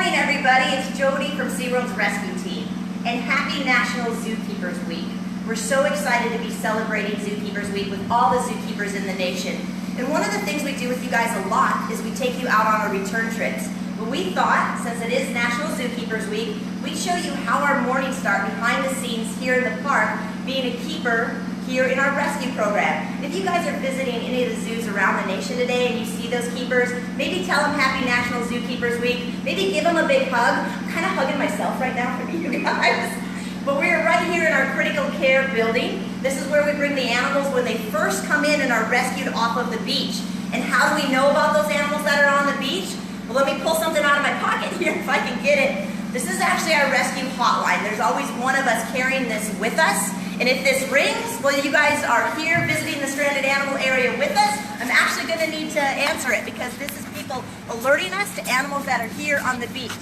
morning, everybody. It's Jody from SeaWorld's rescue team, and happy National Zookeepers Week. We're so excited to be celebrating Zookeepers Week with all the zookeepers in the nation. And one of the things we do with you guys a lot is we take you out on our return trips. But we thought, since it is National Zookeepers Week, we'd show you how our mornings start behind the scenes here in the park, being a keeper here in our rescue program. If you guys are visiting any of the zoos around the nation today and you see those keepers, maybe tell them Happy National Zookeepers Week. Maybe give them a big hug. I'm kind of hugging myself right now for you guys. But we are right here in our critical care building. This is where we bring the animals when they first come in and are rescued off of the beach. And how do we know about those animals that are on the beach? Well, let me pull something out of my pocket here if I can get it. This is actually our rescue hotline. There's always one of us carrying this with us. And if this rings, well, you guys are here visiting the stranded animal area with us, I'm actually going to need to answer it because this is people alerting us to animals that are here on the beach.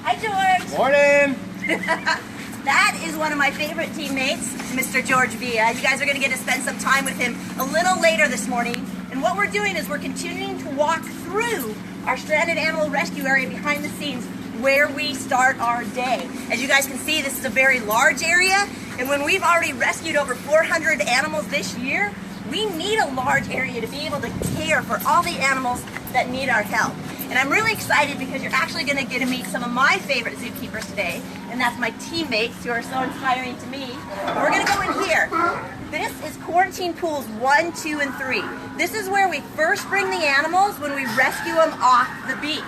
Hi, George. Morning. That is one of my favorite teammates, Mr. George Villa. You guys are going to get to spend some time with him a little later this morning. And what we're doing is we're continuing to walk through our stranded animal rescue area behind the scenes where we start our day. As you guys can see, this is a very large area, and when we've already rescued over 400 animals this year, we need a large area to be able to care for all the animals that need our help. And I'm really excited because you're actually going to get to meet some of my favorite zookeepers today, and that's my teammates who are so inspiring to me. We're going to go in here. This is quarantine pools 1, 2, and 3. This is where we first bring the animals when we rescue them off the beach.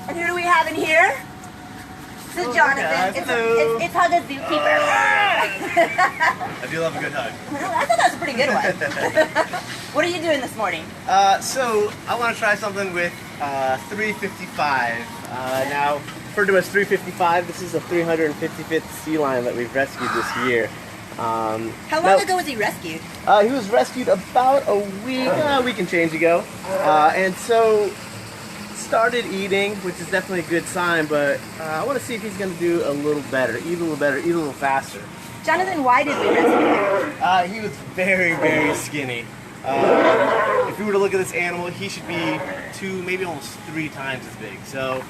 And who do we have in here? This is Jonathan. It's Hug a Zookeeper. I do love a good hug. I thought that was a pretty good one. What are you doing this morning? So I want to try something with 355. Now, referred to as 355, this is a 355th sea lion that we've rescued this year. How long ago was he rescued? He was rescued about a week and change ago. And so started eating, which is definitely a good sign, but I want to see if he's going to do a little better, eat a little faster. Jonathan, why did we rescue him? He was very, very skinny. If we were to look at this animal, he should be 2, maybe almost 3 times as big. So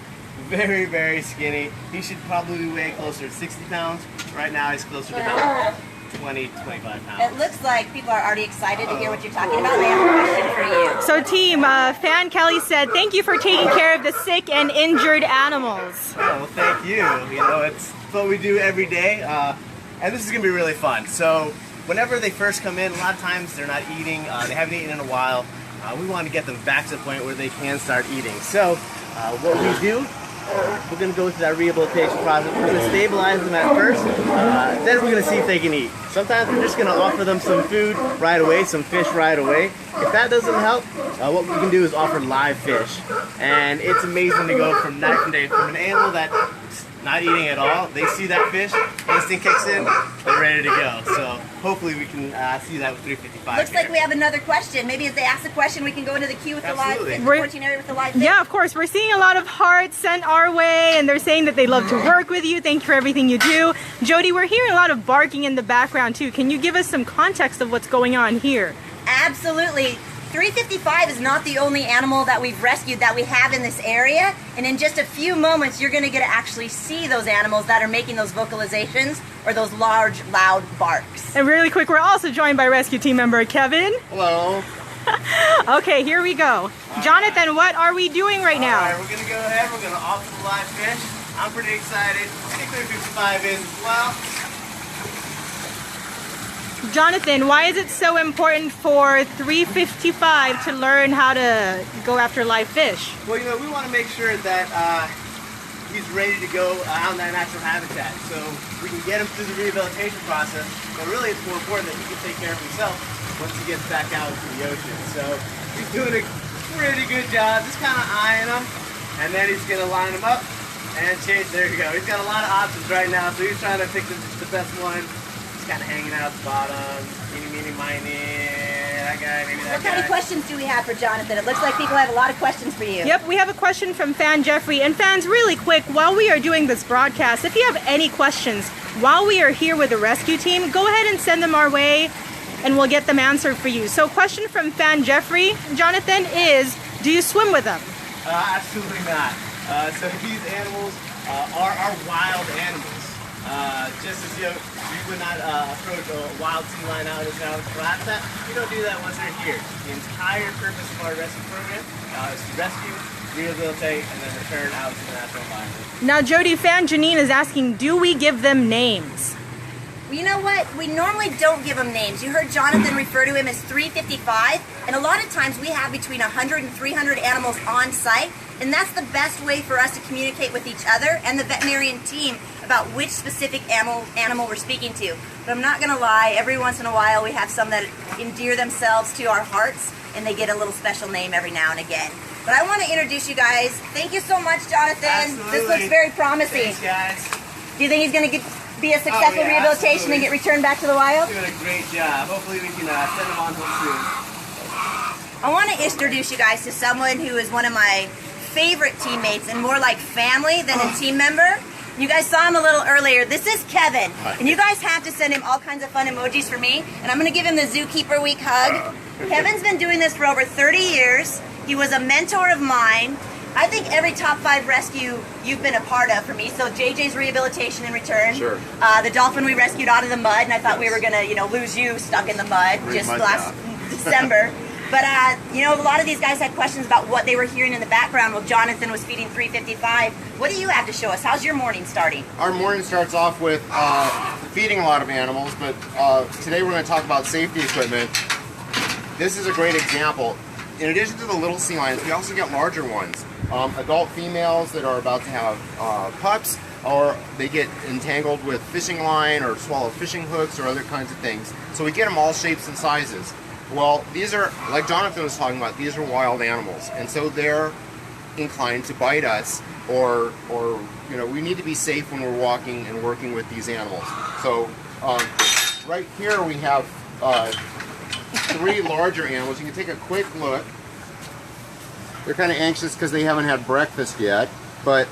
very, very skinny. He should probably weigh closer to 60 pounds. Right now he's closer to about 20, 25 pounds. It looks like people are already excited to hear what you're talking about. They have a question for you. So team, Fan Kelly said, thank you for taking care of the sick and injured animals. Oh, well, thank you. You know, it's what we do every day. And this is going to be really fun. So whenever they first come in, a lot of times they're not eating. They haven't eaten in a while. We want to get them back to the point where they can start eating. So what we do, we're going to go through that rehabilitation process. We're going to stabilize them at first, then we're going to see if they can eat. Sometimes we're just going to offer them some food right away, some fish right away. If that doesn't help, what we can do is offer live fish. And it's amazing to go from night and day, from an animal that's not eating at all, they see that fish, instinct kicks in, they're ready to go. So hopefully we can see that with 355. Looks like we have another question. Maybe if they ask the question, we can go into the queue with the live fish, the quarantine area with the live fish. Yeah, of course. We're seeing a lot of hearts sent our way, and they're saying that they love to work with you. Thank you for everything you do. Jody, we're hearing a lot of barking in the background too. Can you give us some context of what's going on here? Absolutely. 355 is not the only animal that we've rescued that we have in this area, and in just a few moments you're going to get to actually see those animals that are making those vocalizations or those large, loud barks. And really quick, we're also joined by rescue team member Kevin. Hello. Okay, here we go. Jonathan, what are we doing right now? Alright, we're going to go ahead, we're going to offer the live fish. I'm pretty excited. I think 355 is as well. Jonathan, why is it so important for 355 to learn how to go after live fish? Well, you know, we want to make sure that he's ready to go out in that natural habitat. So we can get him through the rehabilitation process, but really it's more important that he can take care of himself once he gets back out into the ocean. So he's doing a pretty good job, just kind of eyeing them, and then he's going to line them up and change. There you go. He's got a lot of options right now, so he's trying to pick the best one. Kind of hanging out at the bottom, meeny, miny, that guy, maybe that guy. What kind of questions do we have for Jonathan? It looks like people have a lot of questions for you. Yep, we have a question from Fan Jeffrey. And fans, really quick, while we are doing this broadcast, if you have any questions while we are here with the rescue team, go ahead and send them our way and we'll get them answered for you. So question from Fan Jeffrey, Jonathan, is do you swim with them? Absolutely not. So these animals are wild animals. Just as you would not approach a wild sea lion out in its natural habitat, we don't do that once they're here. The entire purpose of our rescue program is to rescue, rehabilitate, and then return out to the natural environment. Now, Jody, fan Janine is asking, do we give them names? Well, you know what? We normally don't give them names. You heard Jonathan refer to him as 355, and a lot of times we have between 100 and 300 animals on site, and that's the best way for us to communicate with each other and the veterinarian team about which specific animal we're speaking to. But I'm not going to lie, every once in a while we have some that endear themselves to our hearts, and they get a little special name every now and again. But I want to introduce you guys. Thank you so much, Jonathan. Absolutely. This looks very promising. Thanks, guys. Do you think he's going to be a successful rehabilitation and get returned back to the wild? Doing a great job. Hopefully we can send him on home soon. I want to introduce you guys to someone who is one of my favorite teammates and more like family than a team member. You guys saw him a little earlier. This is Kevin. And you guys have to send him all kinds of fun emojis for me. And I'm going to give him the Zookeeper Week hug. Kevin's been doing this for over 30 years. He was a mentor of mine. I think every top 5 rescue you've been a part of for me. So JJ's rehabilitation in return. Sure. The dolphin we rescued out of the mud, and I thought we were gonna, lose you stuck in the mud just last December. But a lot of these guys had questions about what they were hearing in the background while Jonathan was feeding 355. What do you have to show us? How's your morning starting? Our morning starts off with feeding a lot of animals, but today we're going to talk about safety equipment. This is a great example. In addition to the little sea lions, we also get larger ones. Adult females that are about to have pups, or they get entangled with fishing line or swallow fishing hooks or other kinds of things. So we get them all shapes and sizes. Well, these are, like Jonathan was talking about, these are wild animals, and so they're inclined to bite us, or we need to be safe when we're walking and working with these animals. So right here we have 3 larger animals. You can take a quick look. They're kind of anxious because they haven't had breakfast yet, but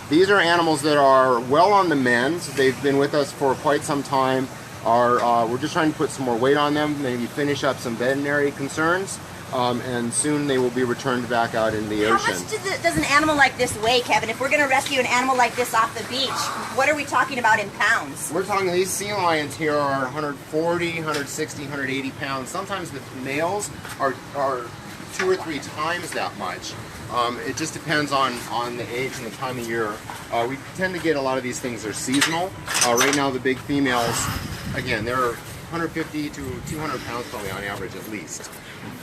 these are animals that are well on the mend. They've been with us for quite some time. We're just trying to put some more weight on them, maybe finish up some veterinary concerns, and soon they will be returned back out in the ocean. How much does an animal like this weigh, Kevin? If we're going to rescue an animal like this off the beach, what are we talking about in pounds? We're talking, these sea lions here are 140, 160, 180 pounds. Sometimes the males are 2 or 3 times that much. It just depends on the age and the time of year. We tend to get a lot of these things, they're seasonal. Right now the big females, again, they're 150 to 200 pounds probably on average at least.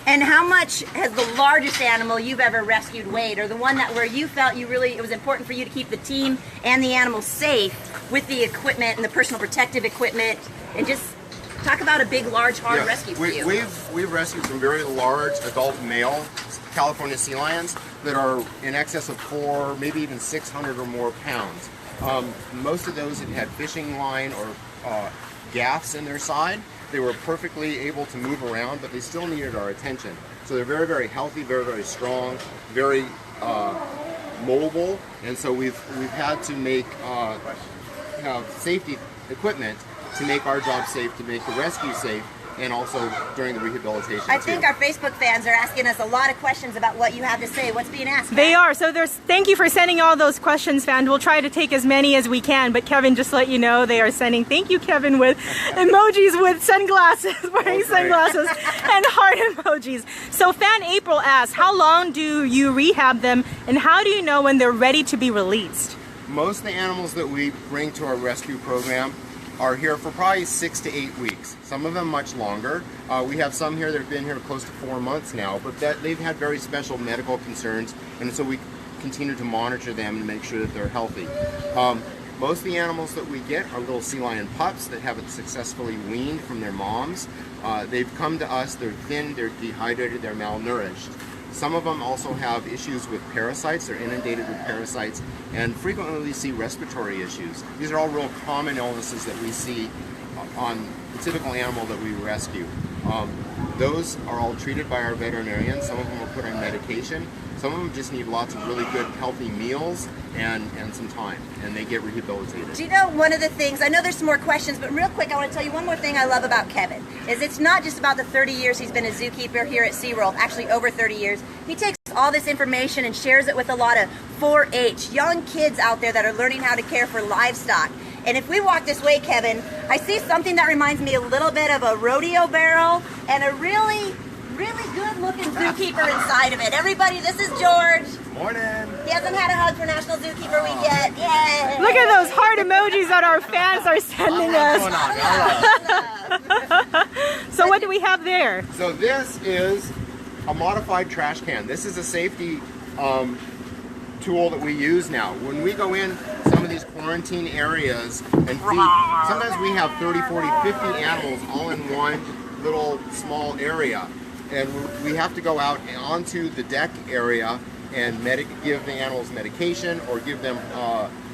And how much has the largest animal you've ever rescued weighed, or the one where you felt it was important for you to keep the team and the animals safe with the equipment and the personal protective equipment, and just talk about a big, large, hard rescue for you. We've rescued some very large adult male California sea lions that are in excess of 400, maybe even 600 or more pounds. Most of those had had fishing line or gaffs in their side. They were perfectly able to move around, but they still needed our attention. So they're very, very healthy, very, very strong, very mobile, and so we've had to have safety equipment to make our job safe, to make the rescue safe, and also during the rehabilitation I think our Facebook fans are asking us a lot of questions about what you have to say. What's being asked? They are. So thank you for sending all those questions, fans. We'll try to take as many as we can, but Kevin, just to let you know, they are sending, thank you, Kevin, with emojis with sunglasses, wearing sunglasses, and heart emojis. So fan April asks, how long do you rehab them, and how do you know when they're ready to be released? Most of the animals that we bring to our rescue program are here for probably 6 to 8 weeks. Some of them much longer. We have some here that have been here close to 4 months now, but they've had very special medical concerns, and so we continue to monitor them and make sure that they're healthy. Most of the animals that we get are little sea lion pups that haven't successfully weaned from their moms. They've come to us, they're thin, they're dehydrated, they're malnourished. Some of them also have issues with parasites, they're inundated with parasites, and frequently we see respiratory issues. These are all real common illnesses that we see on the typical animal that we rescue. Those are all treated by our veterinarians. Some of them are put on medication. Some of them just need lots of really good healthy meals and some time, and they get rehabilitated. Do you know one of the things, I know there's some more questions, but real quick I want to tell you one more thing I love about Kevin, is it's not just about the 30 years he's been a zookeeper here at SeaWorld, actually over 30 years. He takes all this information and shares it with a lot of 4-H, young kids out there that are learning how to care for livestock. And if we walk this way, Kevin, I see something that reminds me a little bit of a rodeo barrel and a really good looking zookeeper inside of it. Everybody, this is George. Morning. He hasn't had a hug for National Zookeeper Week yet. Yay! Look at those heart emojis that our fans are sending us. So what do we have there? So this is a modified trash can. This is a safety tool that we use now. When we go in some of these quarantine areas and feed, sometimes we have 30, 40, 50 animals all in one little small area. And we have to go out onto the deck area and give the animals medication or give them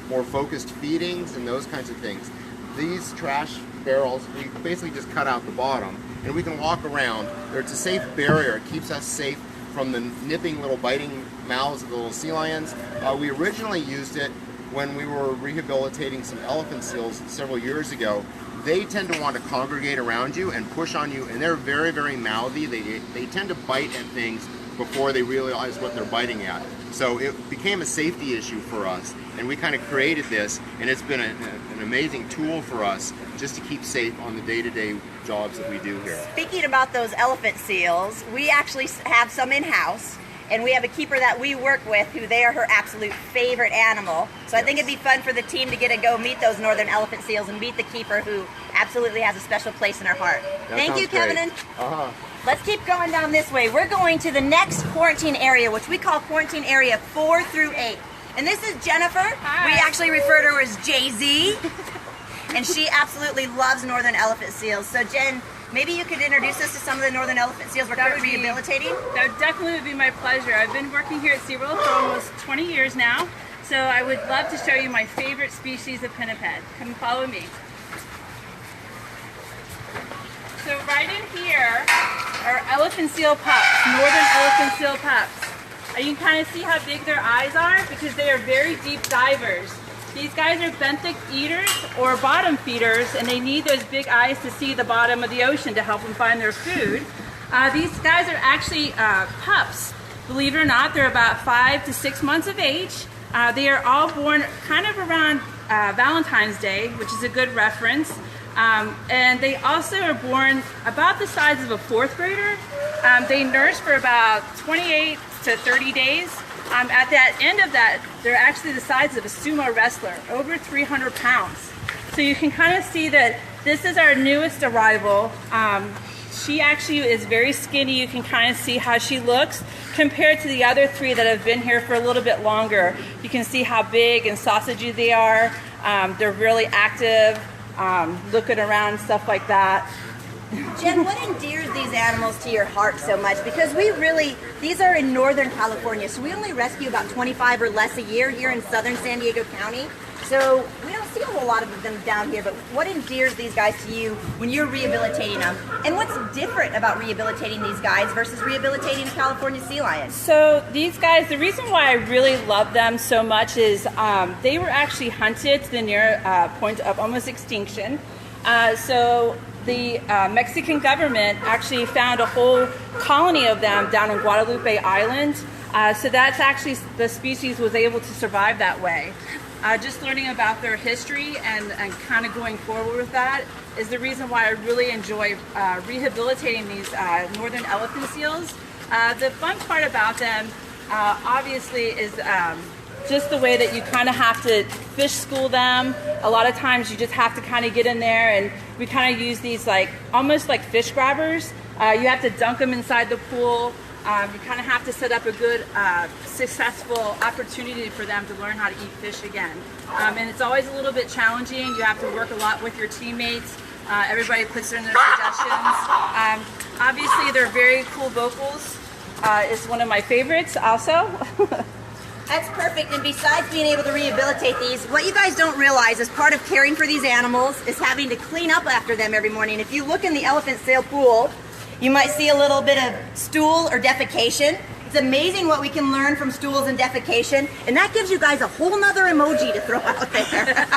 more focused feedings and those kinds of things. These trash barrels, we basically just cut out the bottom and we can walk around. It's a safe barrier. It keeps us safe from the nipping little biting mouths of the little sea lions. We originally used it when we were rehabilitating some elephant seals several years ago. They tend to want to congregate around you and push on you, and they're very, very mouthy. They tend to bite at things before they realize what they're biting at. So it became a safety issue for us, and we kind of created this, and it's been an amazing tool for us just to keep safe on the day-to-day jobs that we do here. Speaking about those elephant seals, we actually have some in-house, and we have a keeper that we work with who they are her absolute favorite animal. So I think it'd be fun for the team to get to go meet those northern elephant seals and meet the keeper who absolutely has a special place in our heart. Thank you, Kevin. Let's keep going down this way. We're going to the next quarantine area, which we call quarantine area 4 through 8. And this is Jennifer. Hi. We actually refer to her as Jay-Z. And she absolutely loves northern elephant seals. So Jen, maybe you could introduce us to some of the northern elephant seals we're currently rehabilitating? That definitely would be my pleasure. I've been working here at SeaWorld for almost 20 years now. So I would love to show you my favorite species of pinniped. Come and follow me. So right in here are elephant seal pups, northern elephant seal pups. You can kind of see how big their eyes are because they are very deep divers. These guys are benthic eaters or bottom feeders, and they need those big eyes to see the bottom of the ocean to help them find their food. These guys are actually pups. Believe it or not, they're about 5 to 6 months of age. They are all born kind of around Valentine's Day, which is a good reference. And they also are born about the size of a 4th grader. They nurse for about 28 to 30 days. At that end of that, they're actually the size of a sumo wrestler, over 300 pounds. So you can kind of see that this is our newest arrival. She actually is very skinny. You can kind of see how she looks compared to the other 3 that have been here for a little bit longer. You can see how big and sausagey they are. They're really active, looking around, stuff like that. Jen, what endears these animals to your heart so much? Because these are in Northern California, so we only rescue about 25 or less a year here in Southern San Diego County. So we don't see a whole lot of them down here, but what endears these guys to you when you're rehabilitating them? And what's different about rehabilitating these guys versus rehabilitating California sea lions? So these guys, the reason why I really love them so much is they were actually hunted to the near point of almost extinction. So the Mexican government actually found a whole colony of them down on Guadalupe Island. So that's actually, the species was able to survive that way. Just learning about their history and kind of going forward with that is the reason why I really enjoy rehabilitating these northern elephant seals. The fun part about them, obviously, is just the way that you kind of have to fish school them. A lot of times you just have to kind of get in there, and we kind of use these almost like fish grabbers. You have to dunk them inside the pool. You kind of have to set up a good, successful opportunity for them to learn how to eat fish again. And it's always a little bit challenging. You have to work a lot with your teammates. Everybody puts in their suggestions. Obviously, they're very cool vocals. It's one of my favorites also. That's perfect. And besides being able to rehabilitate these, what you guys don't realize is part of caring for these animals is having to clean up after them every morning. If you look in the elephant seal pool, you might see a little bit of stool or defecation. It's amazing what we can learn from stools and defecation, and that gives you guys a whole nother emoji to throw out there.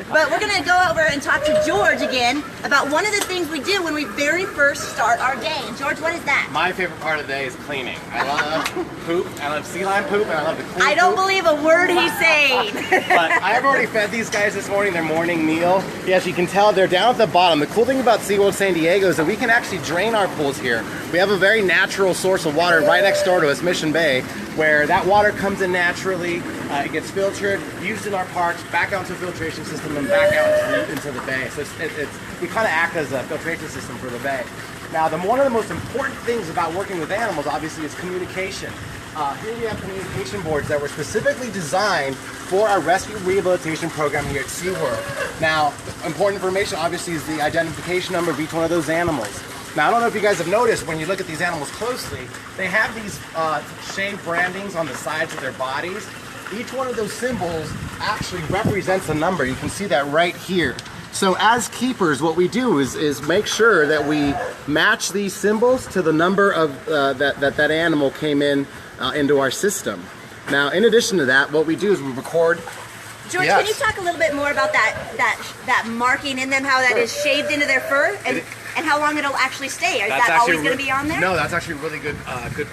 But we're gonna go over and talk to George again about one of the things we do when we very first start our day. And George, what is that? My favorite part of the day is cleaning. I love poop, I love sea lion poop, and I love the clean I don't poop. believe a word he's saying. But I've already fed these guys this morning their morning meal. Yes, you can tell they're down at the bottom. The cool thing about SeaWorld San Diego is that we can actually drain our pools here. We have a very natural source of water right next door to us, Mission Bay, where that water comes in naturally, it gets filtered, used in our parks, back out into the filtration system, and back out into the bay. So we kind of act as a filtration system for the bay. Now, one of the most important things about working with animals, obviously, is communication. Here we have communication boards that were specifically designed for our rescue rehabilitation program here at SeaWorld. Now, important information, obviously, is the identification number of each one of those animals. Now, I don't know if you guys have noticed, when you look at these animals closely, they have these shaved brandings on the sides of their bodies. Each one of those symbols actually represents a number. You can see that right here. So as keepers, what we do is make sure that we match these symbols to the number of that animal came into our system. Now, in addition to that, what we do is we record. George, Yes. can you talk a little bit more about that marking in them, how that is shaved into their fur, and how long it'll actually stay? Is that always going to be on there? No, that's actually a really good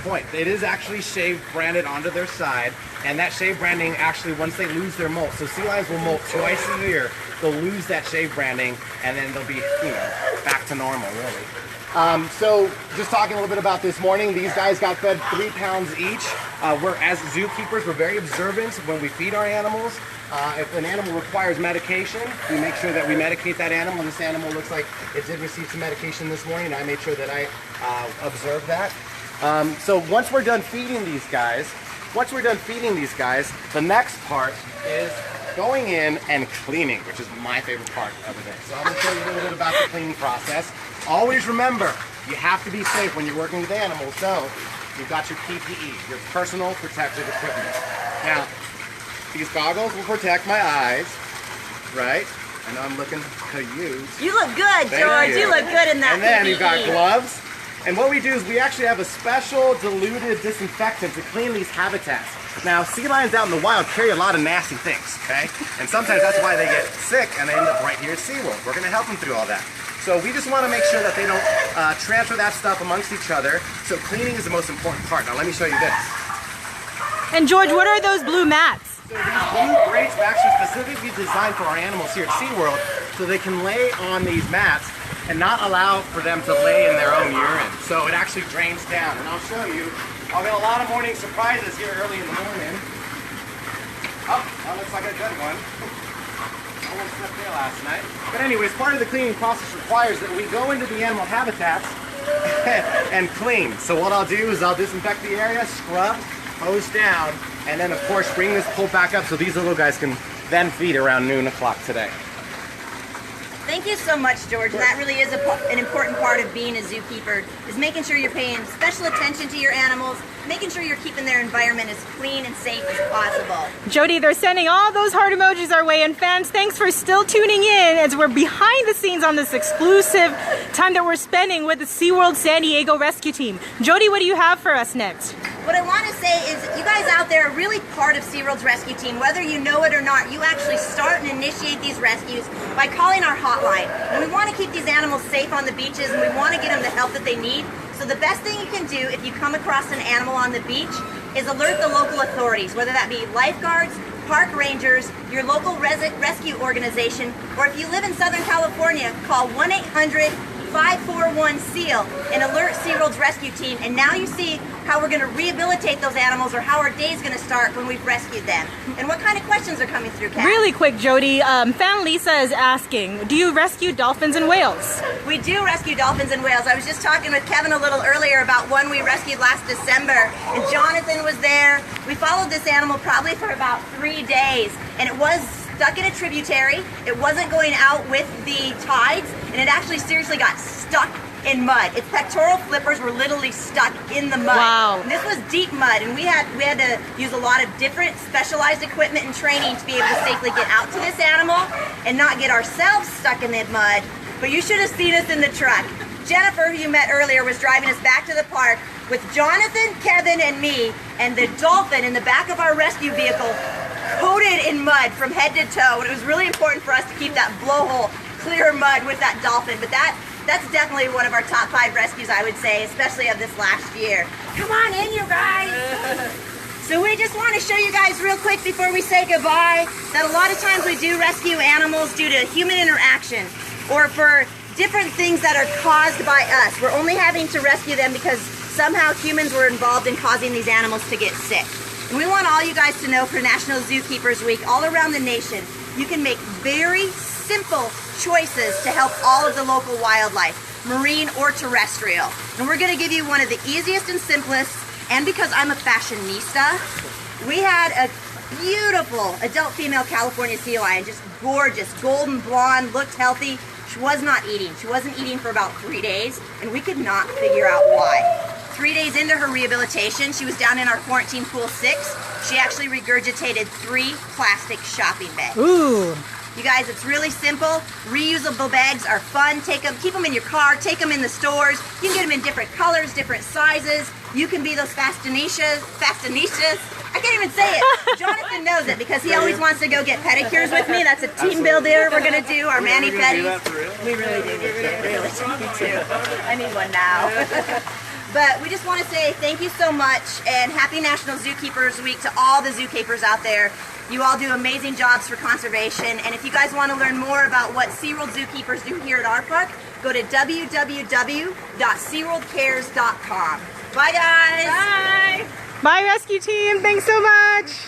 point. It is actually shaved, branded onto their side, and that shave branding actually, once they lose their molt, so sea lions will molt twice a year, they'll lose that shave branding, and then they'll be, back to normal, really. So just talking a little bit about this morning, these guys got fed 3 pounds each. We're, as zookeepers, we're very observant when we feed our animals. If an animal requires medication, we make sure that we medicate that animal. This animal looks like it did receive some medication this morning, and I made sure that I observed that. So once we're done feeding these guys, the next part is going in and cleaning, which is my favorite part of the day. So I'm going to tell you a little bit about the cleaning process. Always remember, you have to be safe when you're working with animals. So you've got your PPE, your personal protective equipment. Now, these goggles will protect my eyes, right? I know I'm looking to use. You look good, George. You look good in that. And then you've got PPE. gloves. And what we do is we actually have a special diluted disinfectant to clean these habitats. Now, sea lions out in the wild carry a lot of nasty things, okay? And sometimes that's why they get sick and they end up right here at SeaWorld. We're going to help them through all that. So we just want to make sure that they don't transfer that stuff amongst each other. So cleaning is the most important part. Now let me show you this. And George, what are those blue mats? So these blue grates are actually specifically designed for our animals here at SeaWorld so they can lay on these mats and not allow for them to lay in their own urine. So it actually drains down. And I'll show you. I'll get a lot of morning surprises here early in the morning. Oh, that looks like a good one. Almost slept there last night. But anyways, part of the cleaning process requires that we go into the animal habitats and clean. So what I'll do is I'll disinfect the area, scrub, hose down, and then of course bring this pole back up so these little guys can then feed around noon o'clock today. Thank you so much, George. That really is an important part of being a zookeeper, is making sure you're paying special attention to your animals, making sure you're keeping their environment as clean and safe as possible. Jody, they're sending all those heart emojis our way. And fans, thanks for still tuning in as we're behind the scenes on this exclusive time that we're spending with the SeaWorld San Diego Rescue Team. Jody, what do you have for us next? What I want to say is you guys out there are really part of SeaWorld's rescue team. Whether you know it or not, you actually start and initiate these rescues by calling our hotline. And we want to keep these animals safe on the beaches, and we want to get them the help that they need. So the best thing you can do if you come across an animal on the beach is alert the local authorities, whether that be lifeguards, park rangers, your local rescue organization, or if you live in Southern California, call 1-800-541-SEAL and alert SeaWorld's rescue team. And now you see how we're going to rehabilitate those animals, or how our day is going to start when we've rescued them. And what kind of questions are coming through, Kat? Really quick, Jody, fan Lisa is asking, do you rescue dolphins and whales? We do rescue dolphins and whales. I was just talking with Kevin a little earlier about one we rescued last December, and Jonathan was there. We followed this animal probably for about 3 days, and it was stuck in a tributary. It wasn't going out with the tides, and it actually seriously got stuck in mud. Its pectoral flippers were literally stuck in the mud. Wow. And this was deep mud, and we had to use a lot of different specialized equipment and training to be able to safely get out to this animal and not get ourselves stuck in the mud. But you should have seen us in the truck. Jennifer, who you met earlier, was driving us back to the park with Jonathan, Kevin, and me, and the dolphin in the back of our rescue vehicle coated in mud from head to toe. And it was really important for us to keep that blowhole clear of mud with that dolphin. But that's definitely one of our top 5 rescues, I would say, especially of this last year. Come on in, you guys. So we just want to show you guys real quick before we say goodbye that a lot of times we do rescue animals due to human interaction or for different things that are caused by us. We're only having to rescue them because somehow humans were involved in causing these animals to get sick. And we want all you guys to know for National Zookeepers Week all around the nation, you can make very simple choices to help all of the local wildlife, marine or terrestrial. And we're going to give you one of the easiest and simplest, and because I'm a fashionista, we had a beautiful adult female California sea lion, just gorgeous, golden blonde, looked healthy. She was not eating. She wasn't eating for about 3 days, and we could not figure out why. 3 days into her rehabilitation, she was down in our quarantine pool 6. She actually regurgitated 3 plastic shopping bags. Ooh. You guys, it's really simple. Reusable bags are fun. Take them, keep them in your car, take them in the stores. You can get them in different colors, different sizes. You can be those fashionistas. I can't even say it. Jonathan knows it because he always wants to go get pedicures with me. That's a team builder we're gonna do, our mani pedis. We really do need to, really need to. I need one now. But we just want to say thank you so much and happy National Zookeepers Week to all the zookeepers out there. You all do amazing jobs for conservation, and if you guys want to learn more about what SeaWorld zookeepers do here at our park, go to www.seaworldcares.com. Bye guys! Bye! Bye, rescue team. Thanks so much.